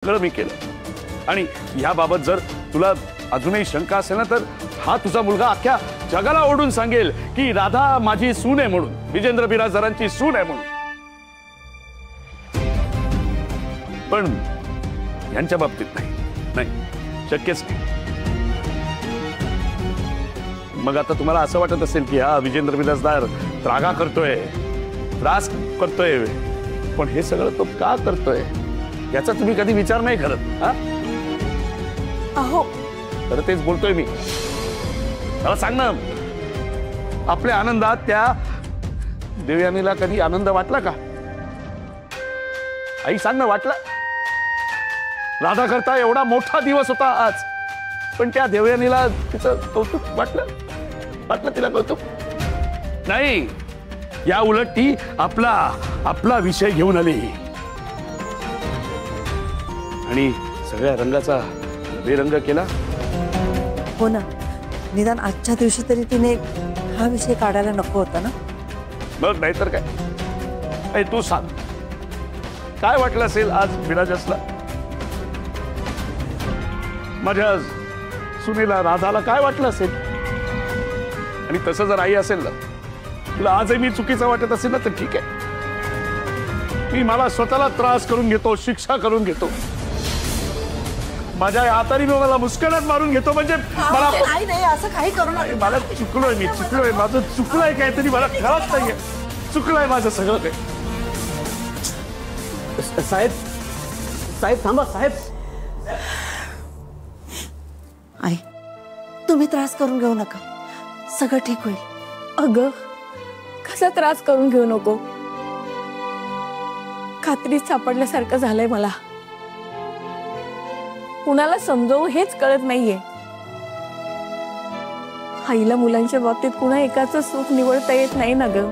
सगळं मी केलं आणि याबाबत जर तुला अजूनही शंका असेल ना तर हा तुझा मुलगा अख्ख्या जगाला ओढून सांगेल की राधा माझी सून आहे म्हणून, विजेंद्र बिराजदारांची सून आहे म्हणून. पण यांच्या बाबतीत नाही, शक्यच नाही. मग आता तुम्हाला असं वाटत असेल की हा विजेंद्र बिराजदार त्रागा करतोय, त्रास करतोय, पण हे सगळं तो का करतोय याचा तुम्ही कधी विचार नाही करत. अहो तर तेच बोलतोय मी. मला सांग ना, आपल्या आनंदात त्या देवयानीला कधी आनंद वाटला का? आई सांग ना, वाटला? राधा करता एवढा मोठा दिवस होता आज, पण त्या देवयानीला तिचं कौतुक वाटलं? वाटलं तिला कौतुक? नाही, या उलट ती आपला विषय घेऊन आली आणि सगळ्या रंगाचा बेरंग केला. हो ना, निदान आजच्या दिवशी तरी तिने हा विषय काढायला नको होता ना. बघ, नाहीतर काय. तू सांग, काय वाटलं असेल आज बिराजसला? माझ्या सुनेला राधाला काय वाटलं असेल? आणि तसं जर आई असेल ना, तुला आजही मी चुकीचं वाटत असेल ना तर ठीक आहे. मी मला स्वतःला त्रास करून घेतो, शिक्षा करून घेतो, माझ्या हाताने मी मला मुस्कनात मारून घेतो. म्हणजे मला नाही असं काही करू नका. मला चुकलोय, माझं चुकलंय काहीतरी, मला खरंच नाहीये, चुकलंय माझं सगळं काही. साहेब थांबा साहेब. आई, तुम्ही त्रास करून घेऊ नका, सगळं ठीक होईल. अगं, कसा त्रास करून घेऊ नको. खात्रीत सापडल्यासारखं झालंय मला. कुणाला समजवू हेच कळत नाहीये. आईला मुलांच्या बाबतीत कुणा एकाचं सुख निवडता येत नाही ना ग.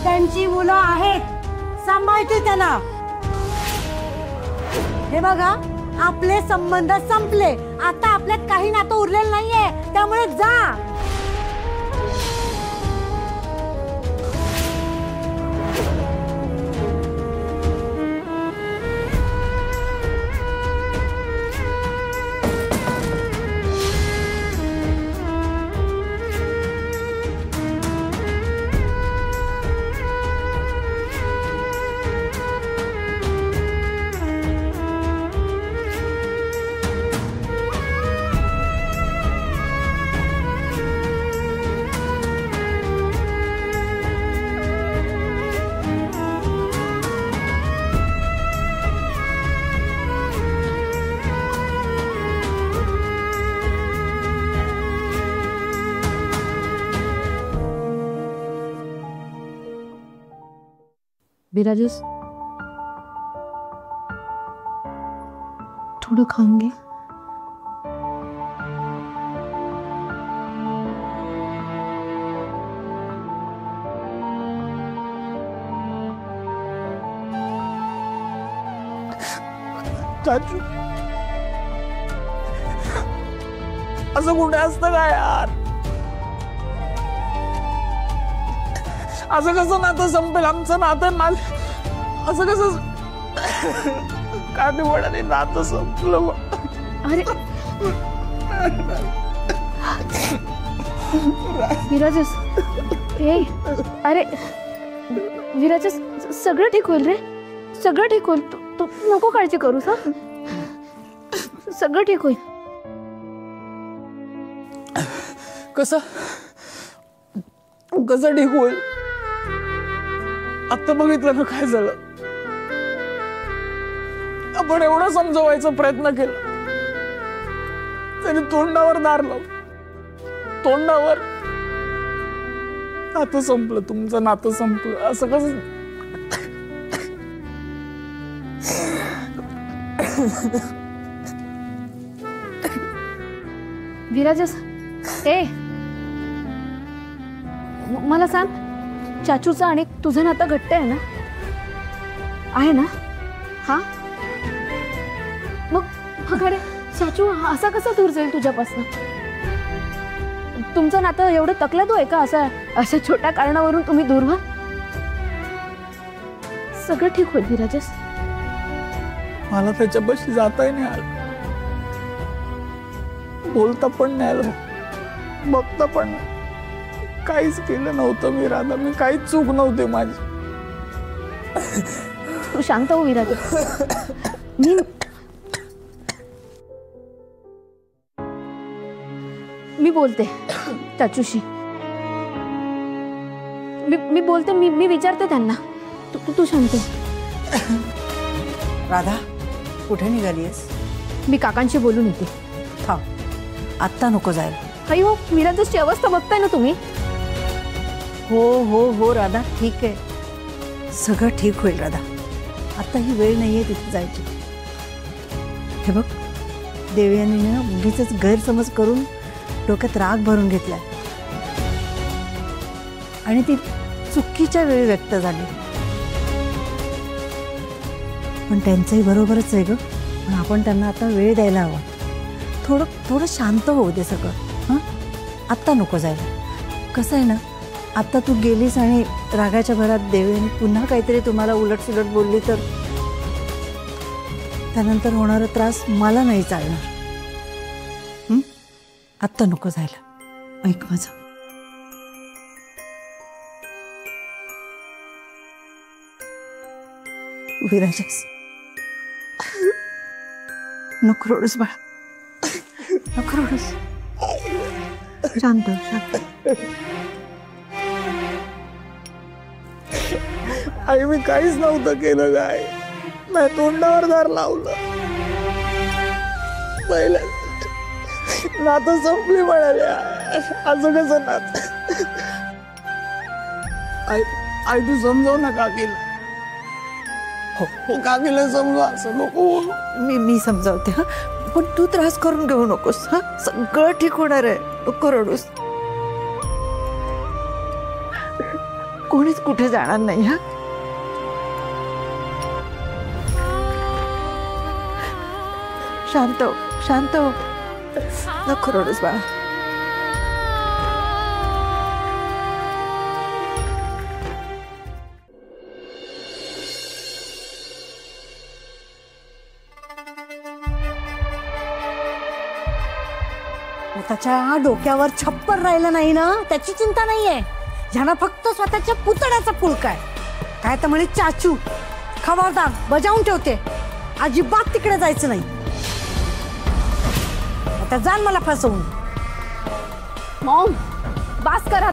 त्यांची मुलं आहेत, सांभाळते त्यांना. हे बघा, आपले संबंध संपले, आता आपल्यात काही नातं उरलेलं नाहीये, त्यामुळे जा. बिराजस, थोड़ा खाएंगे? चाचू, असं कुठे असतं का यार? असं कसं नातं संपेल आमचं नातं? असं कसं काय ते वडाने नातं संपलं? अरे विराजस, अरे विराजस, सगळं ठीक होईल रे, सगळं ठीक होईल. तू नको काळजी करूस. हा, सगळं ठीक होईल. कसं ठीक होईल? आता बघितलं ना काय झालं. आपण एवढं समजवायचा प्रयत्न केला, त्याने तोंडावर दार लावलं. तोंडावर नातं संपलं, तुमचं नातं संपलं. असं कसं? विराजस, मला सांग, चाचूचं आणि तुझं नातं घट्ट आहे ना? आहे ना? हा, मग अरे चाचू असा कसा दूर जाईल तुझ्यापासून? तुमचं नातं एवढं तकलादू आहे का? अशा छोट्या कारणावरून तुम्ही दूर व्हा? सगळं ठीक होईल विराजस. मला त्याच्यापाशी जाताही नाही आलं, बोलता पण नाही आलं, बघता पण नाही. काहीच केलं नव्हतं मी राधा, मी काहीच चूक नव्हती माझी. तू शांत हो विराजस. मी बोलते चाचूशी. मी बोलते, मी विचारते त्यांना. तू शांत. राधा, कुठे निघालीस? मी काकांशी बोलून येते. थांब, आत्ता नको जायला. अयो विराजसची अवस्था बघताय ना तुम्ही. हो हो हो राधा, ठीक आहे, सगळं ठीक होईल राधा. आता ही वेळ नाहीये तिथे जायची. हे बघ, देवयानीनं उगीच गैरसमज करून डोक्यात राग भरून घेतलाय आणि ती चुकीच्या वेळी व्यक्त झाली. पण त्यांचंही बरोबरच आहे ग. पण आपण त्यांना आता वेळ द्यायला हवा. थोडं शांत होऊ दे सगळं. हां, आत्ता नको जायला. कसं आहे ना, आत्ता तू गेलीस आणि रागाच्या भरात देवयानी पुन्हा काहीतरी तुम्हाला उलटसुलट बोलली तर त्यानंतर होणारा त्रास मला नाही चालणार. आत्ता नको जायला. ऐक माझं. विराजस, नको रडूस बाळा, नको रडूस. शांत शांत. आई, मी काहीच नव्हतं केलं काय. नाही, तोंडावर दार लावलं. पहिल्या नातं संपली म्हणाले. असं कसं नात? आई तू समजाव ना काकीला. हो, काकीला समजा, असं नको. मी समजावते. हा, पण तू त्रास करून घेऊ नकोस. हा, सगळं ठीक होणार आहे. नको रडूस. कोणीच कुठे जाणार नाही. हा, शांत हो, शांत हो. नको रडूस बाळा. त्याच्या डोक्यावर छप्पर राहिलं नाही ना, त्याची चिंता नाहीये. ह्याला फक्त स्वतःच्या पुतळ्याचा पुलका आहे. काय तर म्हणे चाचू, खबरदार, बजावून ठेवते. अजिबात तिकडे जायचं नाही. आता जाण मला फसवून. मॉम, बास करा.